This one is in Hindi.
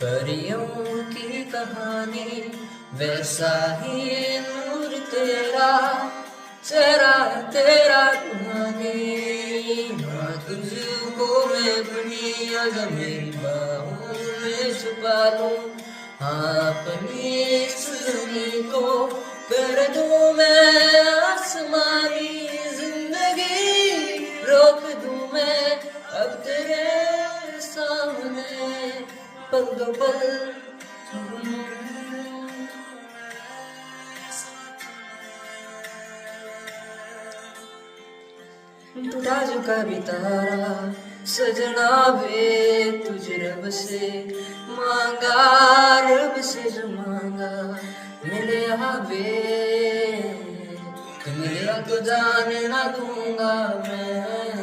परियों की कहानी वैसा ही नूर तेरा, चेहरा तेरा कहानी। हाँ तुझको मैं अपनी आज़म मेरी बाहों में छुपा लूं, हाँ अपनी इस ज़मीं को कर दूं मैं आसमानी। जिंदगी रोक दूं मैं अब तेरे सामने, पल दो पल टूटा जो कभी तारा सजना वे तुझ रब से मांगा, रब से जो मांगा मिले वे, तो मिले तो जाने ना दूंगा मैं।